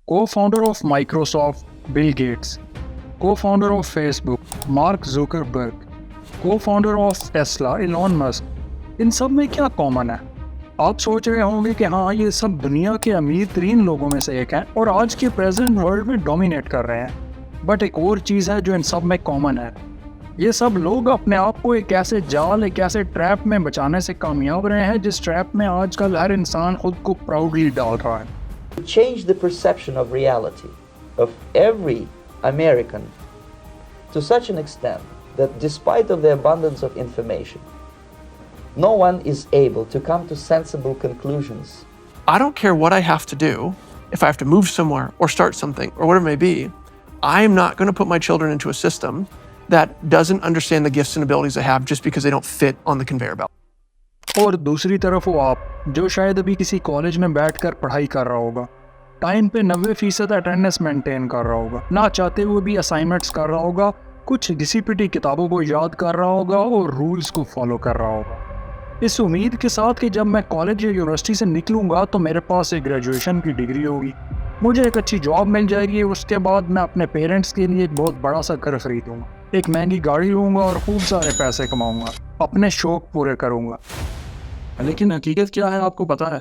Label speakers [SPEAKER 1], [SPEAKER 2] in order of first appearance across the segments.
[SPEAKER 1] co-founder of Microsoft, Bill Gates, co-founder of Facebook, Mark Zuckerberg, co-founder of Tesla, Elon Musk, इन सब में क्या common है? आप सोच रहे होंगे कि हाँ, ये सब दुनिया के अमीर तरीन लोगों में से एक हैं और आज के प्रेजेंट वर्ल्ड में डोमिनेट कर रहे हैं। बट एक और चीज़ है जो इन सब में कॉमन है। ये सब लोग अपने आप को एक ऐसे जाल, एक ऐसे ट्रैप में बचाने से कामयाब रहे हैं जिस ट्रैप में आजकल हर इंसान खुद को प्राउडली डाल रहा है।
[SPEAKER 2] Change the perception of reality of every American to such an extent that despite of the abundance of information, no one is able to come to sensible conclusions.
[SPEAKER 3] I don't care what I have to do, if I have to move somewhere or start something or whatever it may be, I'm not going to put my children into a system that doesn't understand the gifts and abilities I have just because they don't fit on the conveyor belt.
[SPEAKER 1] और दूसरी तरफ वो आप जो शायद अभी किसी college में बैठकर पढ़ाई कर रहा होगा, टाइम पे 90% अटेंडेंस मेंटेन कर रहा होगा, ना चाहते हुए भी असाइनमेंट्स कर रहा होगा, कुछ घिसी-पिटी किताबों को याद कर रहा होगा और रूल्स को फॉलो कर रहा होगा, इस उम्मीद के साथ कि जब मैं कॉलेज या यूनिवर्सिटी से निकलूंगा तो मेरे पास एक ग्रेजुएशन की डिग्री होगी, मुझे एक अच्छी जॉब मिल जाएगी, उसके बाद मैं अपने पेरेंट्स के लिए एक बहुत बड़ा सा घर खरीदूंगा, एक महंगी गाड़ी लूँगा और खूब सारे पैसे कमाऊंगा, अपने शौक पूरे करूंगा। लेकिन हकीकत क्या है आपको पता है?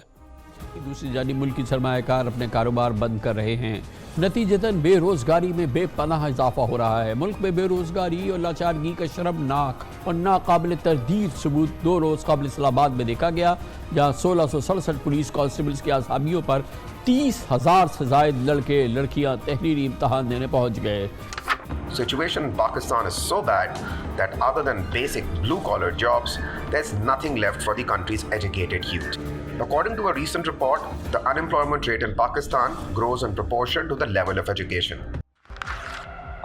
[SPEAKER 4] दूसरी जानिब मुल्की सरमायाकार अपने कारोबार बंद कर रहे हैं। नतीजतन बेरोज़गारी में बेपनाह इजाफा हो रहा है। मुल्क में बेरोज़गारी और लाचारगी का शर्मनाक और नाकाबिल तरदीद सबूत 2 रोज़ कबल इस्लामाबाद में देखा गया, जहाँ 1667 पुलिस कांस्टेबल्स की आसामियों पर 30,000 से ज़ायद लड़के लड़कियाँ तहरीरी इम्तहान देने पहुँच गए।
[SPEAKER 5] Situation in Pakistan is so bad that other than basic blue-collar jobs, there's nothing left for the country's educated youth. According to a recent report, the unemployment rate in Pakistan grows in proportion to the level of education.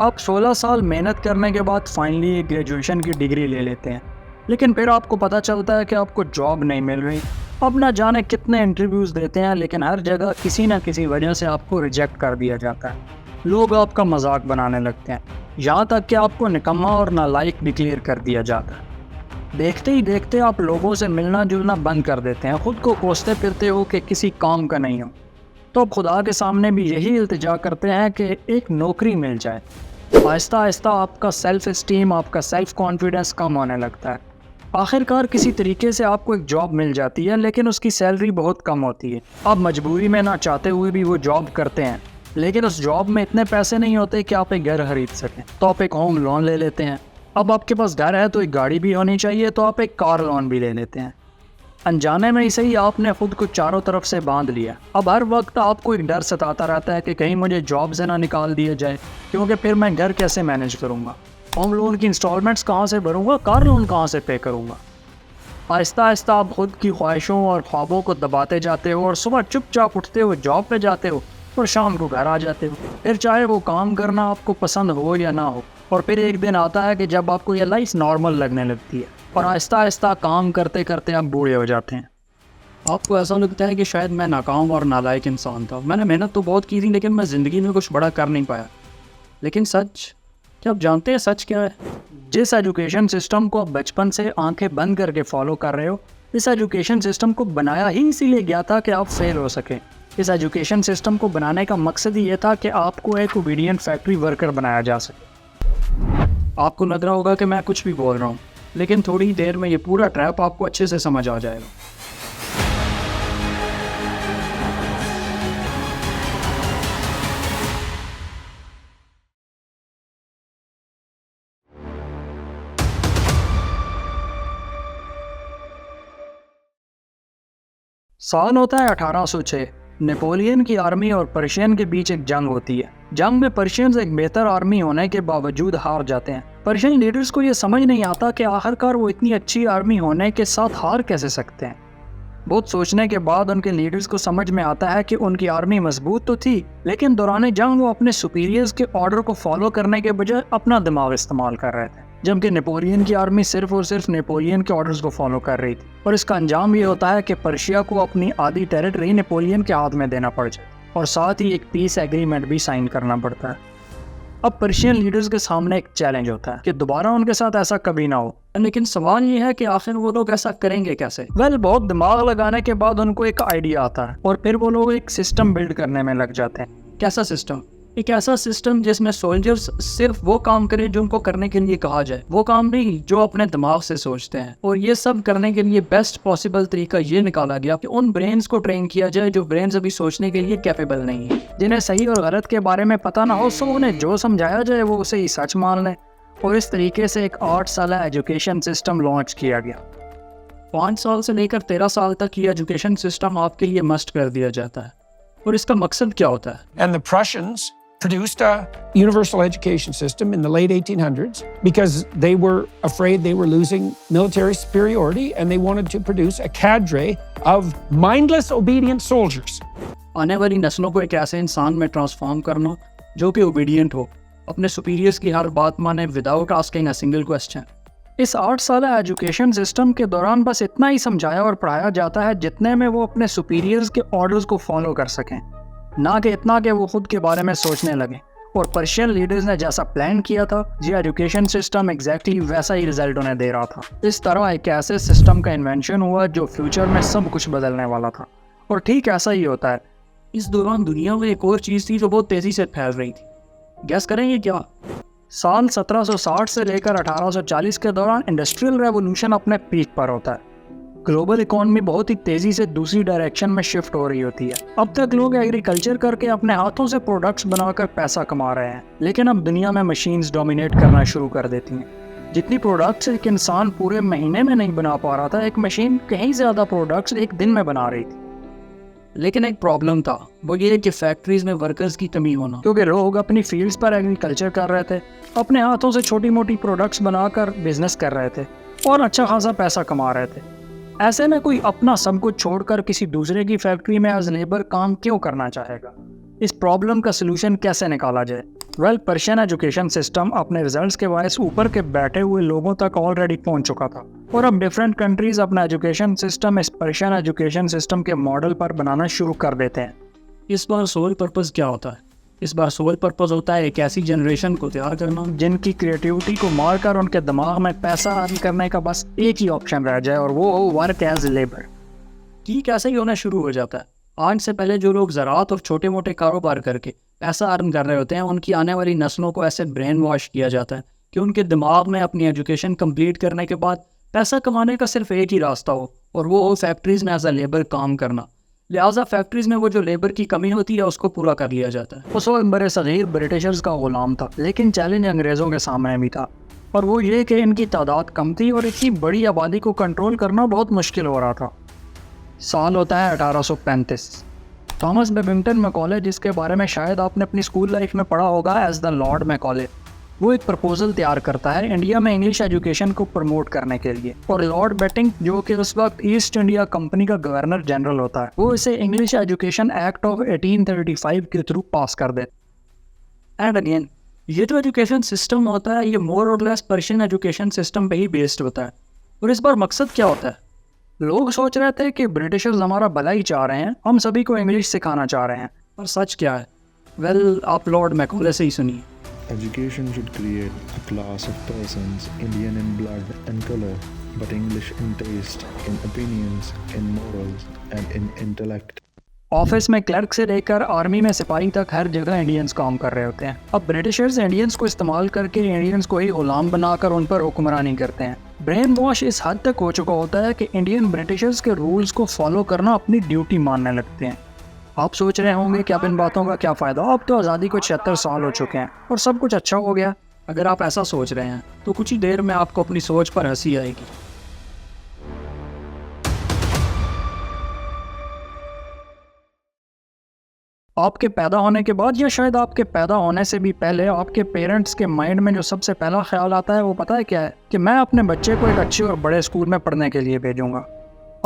[SPEAKER 1] आप 16 साल मेहनत करने के बाद finally एक graduation की degree ले लेते हैं, लेकिन फिर आपको पता चलता है कि आपको जॉब नहीं मिल रही। अब ना जाने कितने इंटरव्यूज़ देते हैं, लेकिन हर जगह किसी न किसी वजह से आपको रिजेक्ट कर दिया जाता है। लोग आपका मजाक बनाने लगते हैं, यहाँ तक कि आपको निकम्मा और नालायक डिक्लेयर कर दिया जाता है। देखते ही देखते आप लोगों से मिलना जुलना बंद कर देते हैं, ख़ुद को कोसते फिरते हो कि किसी काम का नहीं हो, तो अब खुदा के सामने भी यही इल्तिजा करते हैं कि एक नौकरी मिल जाए। आहिस्ता आहिस्ता आपका सेल्फ इस्टीम, आपका सेल्फ कॉन्फिडेंस कम होने लगता है। आखिरकार किसी तरीके से आपको एक जॉब मिल जाती है, लेकिन उसकी सैलरी बहुत कम होती है। आप मजबूरी में ना चाहते हुए भी वो जॉब करते हैं, लेकिन उस जॉब में इतने पैसे नहीं होते कि आप एक घर खरीद सकें, तो आप एक होम लोन ले लेते हैं। अब आपके पास घर है तो एक गाड़ी भी होनी चाहिए, तो आप एक कार लोन भी ले लेते हैं। अनजाने में ही सही आपने खुद को चारों तरफ से बांध लिया। अब हर वक्त आपको एक डर सताता रहता है कि कहीं मुझे जॉब से ना निकाल दिया जाए, क्योंकि फिर मैं घर कैसे मैनेज करूँगा, होम लोन की इंस्टॉलमेंट्स कहाँ से भरूँगा, कार लोन कहाँ से पे करूँगा। आहिस्ता आहिस्ता आप खुद की ख्वाहिशों और ख्वाबों को दबाते जाते हो और सुबह चुपचाप उठते हो, जॉब पे जाते हो और शाम को घर आ जाते हो। फिर चाहे वो काम करना आपको पसंद हो या ना हो, और फिर एक दिन आता है कि जब आपको ये लाइफ नॉर्मल लगने लगती है और आहिस्ता आहिस्ता काम करते करते आप बूढ़े हो जाते हैं। आपको ऐसा लगता है कि शायद मैं नाकाम और नालायक इंसान था, मैंने मेहनत तो बहुत की थी लेकिन मैं ज़िंदगी में कुछ बड़ा कर नहीं पाया। लेकिन सच क्या आप जानते हैं सच क्या है? जिस एजुकेशन सिस्टम को आप बचपन से आंखें बंद करके फॉलो कर रहे हो, इस एजुकेशन सिस्टम को बनाया ही इसीलिए गया था कि आप फेल हो सकें। इस एजुकेशन सिस्टम को बनाने का मकसद ही ये था कि आपको एक ओबीडियंट फैक्ट्री वर्कर बनाया जा सके। आपको लग रहा होगा कि मैं कुछ भी बोल रहा हूँ, लेकिन थोड़ी देर में ये पूरा ट्रैप आपको अच्छे से समझ आ जाएगा। साल होता है 1806। नेपोलियन की आर्मी और पर्शियन के बीच एक जंग होती है। जंग में पर्शियंस एक बेहतर आर्मी होने के बावजूद हार जाते हैं। पर्शियन लीडर्स को ये समझ नहीं आता कि आखिरकार वो इतनी अच्छी आर्मी होने के साथ हार कैसे सकते हैं। बहुत सोचने के बाद उनके लीडर्स को समझ में आता है कि उनकी आर्मी मजबूत तो थी, लेकिन दौरान जंग वो अपने सुपीरियर्स के ऑर्डर को फॉलो करने के बजाय अपना दिमाग इस्तेमाल कर रहे थे, जबकि नेपोलियन की आर्मी सिर्फ और सिर्फ नेपोलियन के ऑर्डर्स को फॉलो कर रही थी। और इसका अंजाम ये होता है कि पर्शिया को अपनी आधी टेरिटरी नेपोलियन के हाथ में देना पड़ जाए और साथ ही एक पीस एग्रीमेंट भी साइन करना पड़ता है। अब पर्शियन लीडर्स के सामने एक चैलेंज होता है कि दोबारा उनके साथ ऐसा कभी ना हो, लेकिन सवाल ये है कि आखिर वो लोग ऐसा करेंगे कैसे। बहुत दिमाग लगाने के बाद उनको एक आइडिया आता है और फिर वो लोग एक सिस्टम बिल्ड करने में लग जाते हैं। कैसा सिस्टम? एक ऐसा सिस्टम जिसमें सोल्जर्स सिर्फ वो काम करें जो उनको करने के लिए कहा जाए, वो काम नहीं जो अपने दिमाग से सोचते हैं। और ये सब करने के लिए बेस्ट पॉसिबल तरीका ये निकाला गया कि उन ब्रेन्स को ट्रेन किया जाए जो ब्रेन्स अभी सोचने के लिए कैपेबल नहीं है, जिन्हें सही और गलत के बारे में पता ना हो, सो उन्हें जो समझाया जाए वो उसे ही सच मान लें। और इस तरीके से एक 8 साल एजुकेशन सिस्टम लॉन्च किया गया। 5 साल से लेकर 13 साल तक ये एजुकेशन सिस्टम आपके लिए मस्ट कर दिया जाता है। और इसका मकसद क्या होता है?
[SPEAKER 6] And the Prussians produced a universal education system in the late 1800s because they were afraid they were losing military superiority and they wanted to produce a cadre of mindless, obedient soldiers.
[SPEAKER 1] आने वाली नस्लों को एक ऐसे इंसान में transform करना जो कि ओबीडियंट हो, अपने सुपीरियर्स की हर बात माने without asking a single question. इस 8 साल एजुकेशन सिस्टम के दौरान बस इतना ही समझाया और पढ़ाया जाता है जितने में वो अपने सुपीरियर्स के ऑर्डर्स को फॉलो कर सकें, ना कि इतना कि वो खुद के बारे में सोचने लगें। और पर्शियन लीडर्स ने जैसा प्लान किया था, ये एजुकेशन सिस्टम एग्जैक्टली वैसा ही रिजल्ट उन्हें दे रहा था। इस तरह एक ऐसे सिस्टम का इन्वेंशन हुआ जो फ्यूचर में सब कुछ बदलने वाला था। और ठीक ऐसा ही होता है। इस दौरान दुनिया में एक और चीज़ थी जो बहुत तेज़ी से फैल रही थी। गैस करेंगे क्या? साल 1760 से लेकर 1840 के दौरान इंडस्ट्रियल रेवोल्यूशन अपने पीक पर होता है। ग्लोबल इकोनॉमी बहुत ही तेज़ी से दूसरी डायरेक्शन में शिफ्ट हो रही होती है। अब तक लोग एग्रीकल्चर करके अपने हाथों से प्रोडक्ट्स बनाकर पैसा कमा रहे हैं, लेकिन अब दुनिया में मशीन्स डोमिनेट करना शुरू कर देती हैं। जितनी प्रोडक्ट्स एक इंसान पूरे महीने में नहीं बना पा रहा था, एक मशीन कहीं ज़्यादा प्रोडक्ट्स एक दिन में बना रही थी। लेकिन एक प्रॉब्लम था, वो ये कि फैक्ट्रीज में वर्कर्स की कमी होना, क्योंकि लोग अपनी फील्ड्स पर एग्रीकल्चर कर रहे थे, अपने हाथों से छोटी मोटी प्रोडक्ट्स बनाकर बिजनेस कर रहे थे और अच्छा खासा पैसा कमा रहे थे। ऐसे में कोई अपना सब कुछ छोड़कर किसी दूसरे की फैक्ट्री में एज लेबर काम क्यों करना चाहेगा? इस प्रॉब्लम का सलूशन कैसे निकाला जाए? पर्शियन एजुकेशन सिस्टम अपने रिजल्ट्स के बायस ऊपर के बैठे हुए लोगों तक ऑलरेडी पहुंच चुका था और अब डिफरेंट कंट्रीज अपना एजुकेशन सिस्टम इस पर्शियन एजुकेशन सिस्टम के मॉडल पर बनाना शुरू कर देते हैं। इस बार सोल पर्पस क्या होता है? इस बार सोल पर्पस होता है एक ऐसी जनरेशन को तैयार करना जिनकी क्रिएटिविटी को मारकर उनके दिमाग में पैसा अर्न करने का बस एक ही ऑप्शन रह जाए और वो हो वर्क एज लेबर। ठीक ऐसे ही होना शुरू हो जाता है। आज से पहले जो लोग ज़राअत और छोटे मोटे कारोबार करके पैसा अर्न कर रहे होते हैं, उनकी आने वाली नस्लों को ऐसे ब्रेन वॉश किया जाता है कि उनके दिमाग में अपनी एजुकेशन कंप्लीट करने के बाद पैसा कमाने का सिर्फ एक ही रास्ता हो और वो हो फैक्ट्रीज़ में एज अ लेबर काम करना। लिहाजा फैक्ट्रीज़ में वो जो लेबर की कमी होती है उसको पूरा कर लिया जाता है। उस वक्त बड़े सगीर ब्रिटिशर्स का गुलाम था, लेकिन चैलेंज अंग्रेज़ों के सामने भी था और वो ये कि इनकी तादाद कम थी और इतनी बड़ी आबादी को कंट्रोल करना बहुत मुश्किल हो रहा था। साल होता है 1835। थॉमस बेबिंगटन मैकॉले, जिसके बारे में शायद आपने अपनी स्कूल लाइफ में पढ़ा होगा एज द लॉर्ड मैकॉले, वो एक प्रपोजल तैयार करता है इंडिया में इंग्लिश एजुकेशन को प्रमोट करने के लिए। और लॉर्ड बेटिंग, जो कि उस वक्त ईस्ट इंडिया कंपनी का गवर्नर जनरल होता है, वो इसे इंग्लिश एजुकेशन एक्ट ऑफ 1835 के थ्रू पास कर दे। एंड अगेन, ये जो एजुकेशन सिस्टम होता है ये मोर और लेस पर्शियन एजुकेशन सिस्टम पे ही बेस्ड होता है। और इस बार मकसद क्या होता है? लोग सोच रहे थे कि ब्रिटिशर्स हमारा भला ही चाह रहे हैं, हम सभी को इंग्लिश सिखाना चाह रहे हैं, पर सच क्या है? वेल, आप लॉर्ड मैकॉले से ही सुनिए।
[SPEAKER 7] Education should create a class of persons Indian in blood and color, but English in taste, in opinions, in morals, and in intellect.
[SPEAKER 1] Office में क्लर्क से लेकर आर्मी में सिपाही तक हर जगह इंडियंस काम कर रहे होते हैं। अब ब्रिटिशर्स इंडियंस को इस्तेमाल करके इंडियंस को ही गुलाम बनाकर उन पर हुक्मरानी करते हैं। ब्रेन वॉश इस हद तक हो चुका होता है कि इंडियन ब्रिटिशर्स के रूल्स को फॉलो करना अपनी ड्यूटी मानने लगते हैं। आप सोच रहे होंगे कि अब इन बातों का क्या फ़ायदा, अब तो आज़ादी को 76 साल हो चुके हैं और सब कुछ अच्छा हो गया। अगर आप ऐसा सोच रहे हैं तो कुछ ही देर में आपको अपनी सोच पर हंसी आएगी। आपके पैदा होने के बाद या शायद आपके पैदा होने से भी पहले आपके पेरेंट्स के माइंड में जो सबसे पहला ख्याल आता है वो पता है क्या है? कि मैं अपने बच्चे को एक अच्छे और बड़े स्कूल में पढ़ने के लिए भेजूंगा।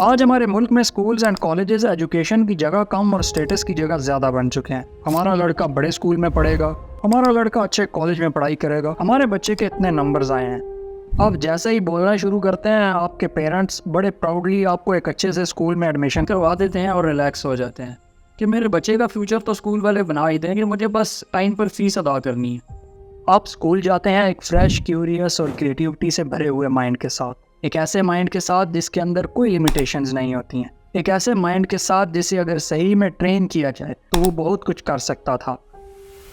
[SPEAKER 1] आज हमारे मुल्क में स्कूल्स एंड कॉलेजेस एजुकेशन की जगह कम और स्टेटस की जगह ज़्यादा बन चुके हैं। हमारा लड़का बड़े स्कूल में पढ़ेगा, हमारा लड़का अच्छे कॉलेज में पढ़ाई करेगा, हमारे बच्चे के इतने नंबर्स आए हैं। अब जैसे ही बोलना शुरू करते हैं, आपके पेरेंट्स बड़े प्राउडली आपको एक अच्छे से स्कूल में एडमिशन करवा देते हैं और रिलैक्स हो जाते हैं कि मेरे बच्चे का फ्यूचर तो स्कूल वाले बना ही देंगे, मुझे बस टाइम पर फीस अदा करनी है। आप स्कूल जाते हैं एक फ्रेश, क्यूरियस और क्रिएटिविटी से भरे हुए माइंड के साथ, एक ऐसे माइंड के साथ जिसके अंदर कोई लिमिटेशंस नहीं होती हैं। एक ऐसे माइंड के साथ जिसे अगर सही में ट्रेन किया जाए तो वो बहुत कुछ कर सकता था।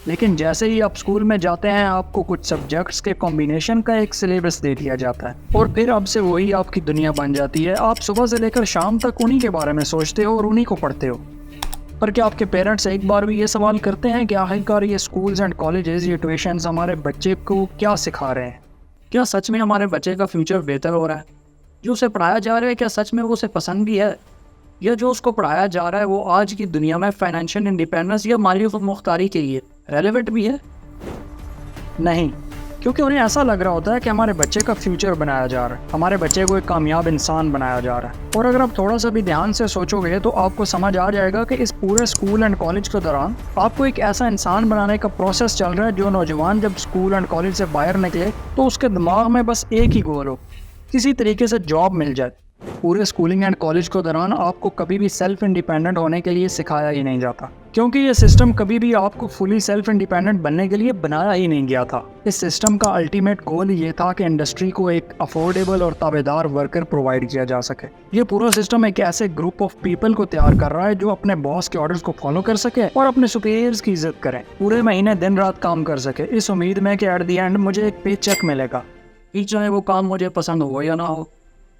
[SPEAKER 1] लेकिन जैसे ही आप स्कूल में जाते हैं आपको कुछ सब्जेक्ट्स के कॉम्बिनेशन का एक सिलेबस दे दिया जाता है और फिर अब से वही आपकी दुनिया बन जाती है। आप सुबह से लेकर शाम तक उन्हीं के बारे में सोचते हो और उन्हीं को पढ़ते हो। पर क्या आपके पेरेंट्स एक बार भी ये सवाल करते हैं कि आखिरकार ये स्कूल्स एंड कॉलेजेस, ये ट्यूशन्स हमारे बच्चे को क्या सिखा रहे हैं? क्या सच में हमारे बच्चे का फ्यूचर बेहतर हो रहा है? जो उसे पढ़ाया जा रहा है क्या सच में वो उसे पसंद भी है? या जो उसको पढ़ाया जा रहा है वो आज की दुनिया में फाइनेंशियल इंडिपेंडेंस या माली मुख्तारी के लिए रेलेवेंट भी है? नहीं, क्योंकि उन्हें ऐसा लग रहा होता है कि हमारे बच्चे का फ्यूचर बनाया जा रहा है, हमारे बच्चे को एक कामयाब इंसान बनाया जा रहा है। और अगर आप थोड़ा सा भी ध्यान से सोचोगे तो आपको समझ आ जाएगा कि इस पूरे स्कूल एंड कॉलेज के दौरान आपको एक ऐसा इंसान बनाने का प्रोसेस चल रहा है जो नौजवान जब स्कूल एंड कॉलेज से बाहर निकले तो उसके दिमाग में बस एक ही गोल हो, किसी तरीके से जॉब मिल जाए। पूरे स्कूलिंग एंड कॉलेज के दौरान आपको कभी भी सेल्फ इंडिपेंडेंट होने के लिए सिखाया ही नहीं जाता, क्योंकि ये सिस्टम कभी भी आपको फुली सेल्फ इंडिपेंडेंट बनने के लिए बनाया ही नहीं गया था। इस सिस्टम का अल्टीमेट गोल ये था कि इंडस्ट्री को एक अफोर्डेबल और ताबेदार वर्कर प्रोवाइड किया जा सके। ये पूरा सिस्टम एक ऐसे ग्रुप ऑफ पीपल को तैयार कर रहा है जो अपने बॉस के ऑर्डर्स को फॉलो कर सके और अपने सुपीरियर्स की इज्जत करें, पूरे महीने दिन रात काम कर सके, इस उम्मीद में कि एट द एंड मुझे एक पे चेक मिलेगा, चाहे वो काम मुझे पसंद हो या ना हो।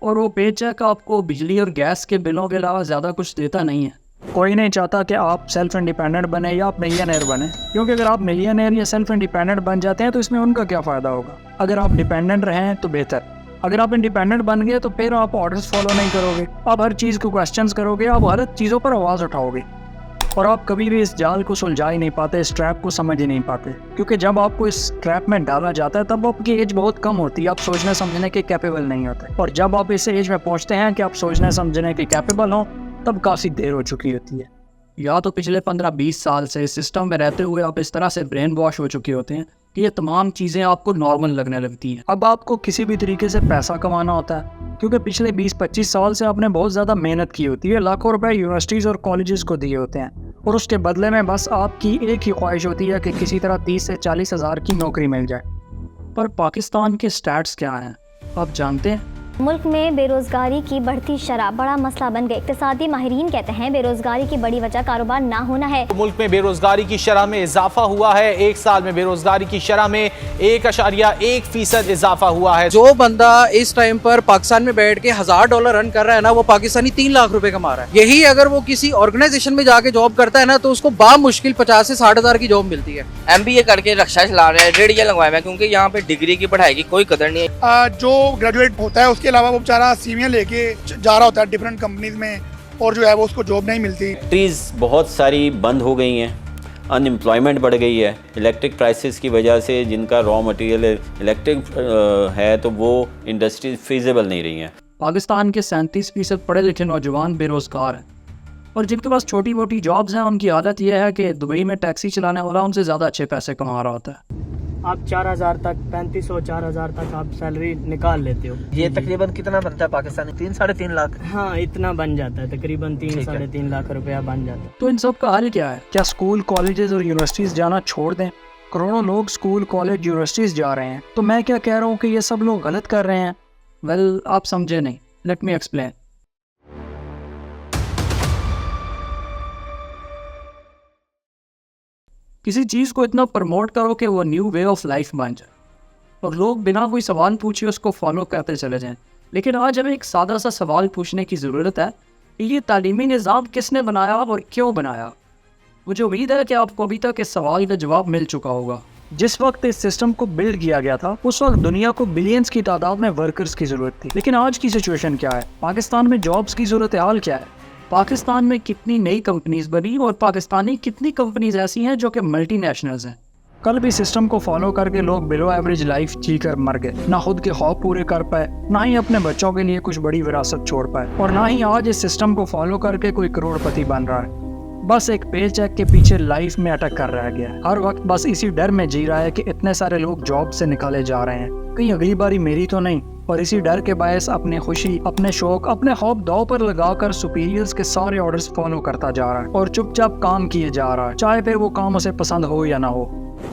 [SPEAKER 1] और वो पे चेक आपको बिजली और गैस के बिलों के अलावा ज़्यादा कुछ देता नहीं है। कोई नहीं चाहता कि आप सेल्फ इंडिपेंडेंट बने या आप मिलियनेयर बने, क्योंकि अगर आप मिलियनेयर या सेल्फ इंडिपेंडेंट बन जाते हैं तो इसमें उनका क्या फ़ायदा होगा? अगर आप डिपेंडेंट रहें तो बेहतर, अगर आप इंडिपेंडेंट बन गए तो फिर आप ऑर्डर्स फॉलो नहीं करोगे, आप हर चीज़ को क्वेश्चंस करोगे, आप हर चीज़ों पर आवाज़ उठाओगे और आप कभी भी इस जाल को सुलझा ही नहीं पाते, इस ट्रैप को समझ ही नहीं पाते। क्योंकि जब आपको इस ट्रैप में डाला जाता है तब आपकी एज बहुत कम होती है, आप सोचने समझने के कैपेबल नहीं होते। और जब आप इस एज में पहुंचते हैं कि आप सोचने समझने के कैपेबल हों तब काफ़ी देर हो चुकी होती है। या तो पिछले 15-20 साल से इस सिस्टम में रहते हुए आप इस तरह से ब्रेन वॉश हो चुके होते हैं कि ये तमाम चीज़ें आपको नॉर्मल लगने लगती हैं। अब आपको किसी भी तरीके से पैसा कमाना होता है, क्योंकि पिछले 20-25 साल से आपने बहुत ज़्यादा मेहनत की होती है, लाखों रुपए यूनिवर्सिटीज़ और कॉलेजेस को दिए होते हैं और उसके बदले में बस आपकी एक ही ख्वाहिश होती है कि किसी तरह 30 से 40 हज़ार की नौकरी मिल जाए। पर पाकिस्तान के स्टैट्स क्या हैं आप जानते हैं?
[SPEAKER 8] मुल्क में बेरोजगारी की बढ़ती शरह बड़ा मसला बन गई। इक्तिसादी माहिरीन कहते हैं बेरोजगारी की बड़ी वजह कारोबार ना होना है।
[SPEAKER 9] मुल्क में बेरोजगारी की शरह में इजाफा हुआ है। एक साल में बेरोजगारी की शरह में 1.1% इजाफा हुआ है।
[SPEAKER 10] जो बंदा इस टाइम पर पाकिस्तान में बैठ के $1000 रन कर रहा है ना, वो पाकिस्तानी 3 लाख रुपए कमा रहा है। यही अगर वो किसी ऑर्गेनाइजेशन में जाके जॉब करता है ना तो उसको बामुश्किल 50 से 60 हज़ार की जॉब मिलती है।
[SPEAKER 11] MBA करके रिक्शा चला रहे हैं, रेडिया लगवाए हैं, क्योंकि यहाँ पे डिग्री की पढ़ाई की कोई कदर नहीं है।
[SPEAKER 12] जो ग्रेजुएट होता है उसके अलावा वो बेचारा सीवियां लेके जा रहा होता है डिफरेंट कंपनीज में और जो है वो उसको जॉब नहीं मिलती।
[SPEAKER 13] फैक्ट्रीज बहुत सारी बंद हो गई हैं, अनएम्प्लॉयमेंट बढ़ गई है, इलेक्ट्रिक प्राइसेस की वजह से जिनका रॉ मटेरियल इलेक्ट्रिक है तो वो इंडस्ट्रीज फीजेबल नहीं रही हैं।
[SPEAKER 1] पाकिस्तान के 37% पढ़े लिखे नौजवान बेरोजगार हैं और जिनके पास छोटी मोटी जॉब्स हैं उनकी आदत यह है कि दुबई में टैक्सी चलाने वाला उनसे ज़्यादा अच्छे पैसे कमा रहा होता है।
[SPEAKER 14] आप 4000 तक 3500-4000 तक आप सैलरी निकाल लेते हो।
[SPEAKER 9] ये तकरीबन कितना बनता है पाकिस्तानी? 3-3.5 लाख।
[SPEAKER 14] हाँ, इतना बन जाता है, तकरीबन 3-3.5 लाख रुपया बन जाता है।
[SPEAKER 1] तो इन सब का हल क्या है? क्या स्कूल कॉलेजेस और यूनिवर्सिटीज़ जाना छोड़ दें? करोड़ों लोग स्कूल कॉलेज यूनिवर्सिटीज़ जा रहे हैं, तो मैं क्या कह रहा हूँ कि ये सब लोग गलत कर रहे हैं? वेल, आप समझे नहीं, लेट मी एक्सप्लेन। किसी चीज़ को इतना प्रमोट करो कि वो न्यू वे ऑफ लाइफ बन जाए और लोग बिना कोई सवाल पूछे उसको फॉलो करते चले जाएं। लेकिन आज हमें एक सादा सा सवाल पूछने की ज़रूरत है कि ये तालीमी निज़ाम किसने बनाया और क्यों बनाया? मुझे उम्मीद है कि आपको अभी तक इस सवाल का जवाब मिल चुका होगा। जिस वक्त इस सिस्टम को बिल्ड किया गया था उस वक्त दुनिया को बिलियंस की तादाद में वर्कर्स की ज़रूरत थी। लेकिन आज की सिचुएशन क्या है? पाकिस्तान में जॉब्स की सूरत हाल क्या है? पाकिस्तान में कितनी नई कंपनीज बनी और पाकिस्तानी कितनी कंपनीज ऐसी हैं जो कि मल्टीनेशनल्स हैं? कल भी सिस्टम को फॉलो करके लोग बिलो एवरेज लाइफ जी कर मर गए, ना खुद के ख्वाब पूरे कर पाए, ना ही अपने बच्चों के लिए कुछ बड़ी विरासत छोड़ पाए और ना ही आज इस सिस्टम को फॉलो करके कोई करोड़पति बन रहा है। बस एक पे चेक के पीछे लाइफ में अटक कर रह गया है। हर वक्त बस इसी डर में जी रहा है कि इतने सारे लोग जॉब से निकाले जा रहे हैं, कहीं अगली बारी मेरी तो नहीं। और इसी डर के बायस अपने खुशी, अपने शौक, अपने खौफ दांव पर लगाकर सुपीरियर्स के सारे ऑर्डर्स फॉलो करता जा रहा है और चुपचाप काम किए जा रहा है, चाहे फिर वो काम उसे पसंद हो या ना हो।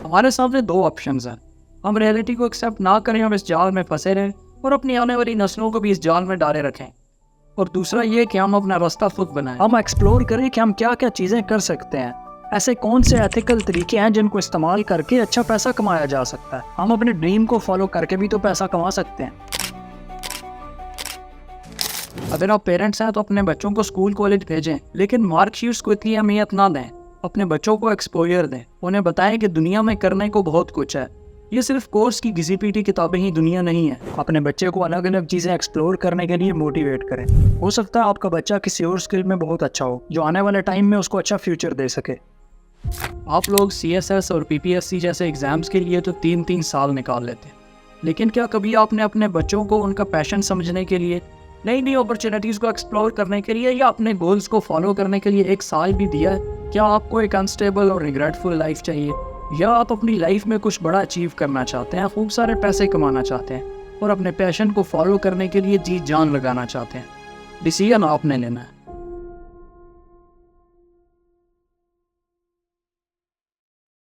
[SPEAKER 1] हमारे सामने 2 ऑप्शंस हैं। हम रियलिटी को एक्सेप्ट ना करें, हम इस जाल में फंसे रहें और अपनी आने वाली नस्लों को भी इस जाल में डाले रखें, और दूसरा ये कि हम अपना रास्ता खुद बनाएं। हम एक्सप्लोर करें कि हम क्या क्या चीज़ें कर सकते हैं, ऐसे कौन से एथिकल तरीके हैं जिनको इस्तेमाल करके अच्छा पैसा कमाया जा सकता है। हम अपने ड्रीम को फॉलो करके भी तो पैसा कमा सकते हैं। अगर आप पेरेंट्स हैं तो अपने बच्चों को स्कूल कॉलेज भेजें, लेकिन मार्कशीट्स को इतनी अहमियत ना दें। अपने बच्चों को एक्सपोजर दें, उन्हें बताएं कि दुनिया में करने को बहुत कुछ है। ये सिर्फ कोर्स की घिसी पीटी किताबें ही दुनिया नहीं है। अपने बच्चे को अलग अलग चीज़ें एक्सप्लोर करने के लिए मोटिवेट करें। हो सकता है आपका बच्चा किसी और स्किल में बहुत अच्छा हो जो आने वाले टाइम में उसको अच्छा फ्यूचर दे सके। आप लोग CSS और PPSC जैसे एग्ज़ाम्स के लिए तो 3-3 साल निकाल लेते हैं, लेकिन क्या कभी आपने अपने बच्चों को उनका पैशन समझने के लिए, नई नई अपॉर्चुनिटीज़ को एक्सप्लोर करने के लिए या अपने गोल्स को फॉलो करने के लिए 1 साल भी दिया है? क्या आपको एक अनस्टेबल और रिग्रेटफुल लाइफ चाहिए, या आप अपनी लाइफ में कुछ बड़ा अचीव करना चाहते हैं, खूब सारे पैसे कमाना चाहते हैं और अपने पैशन को फॉलो करने के लिए जी जान लगाना चाहते हैं? डिसीजन आपने लेना है।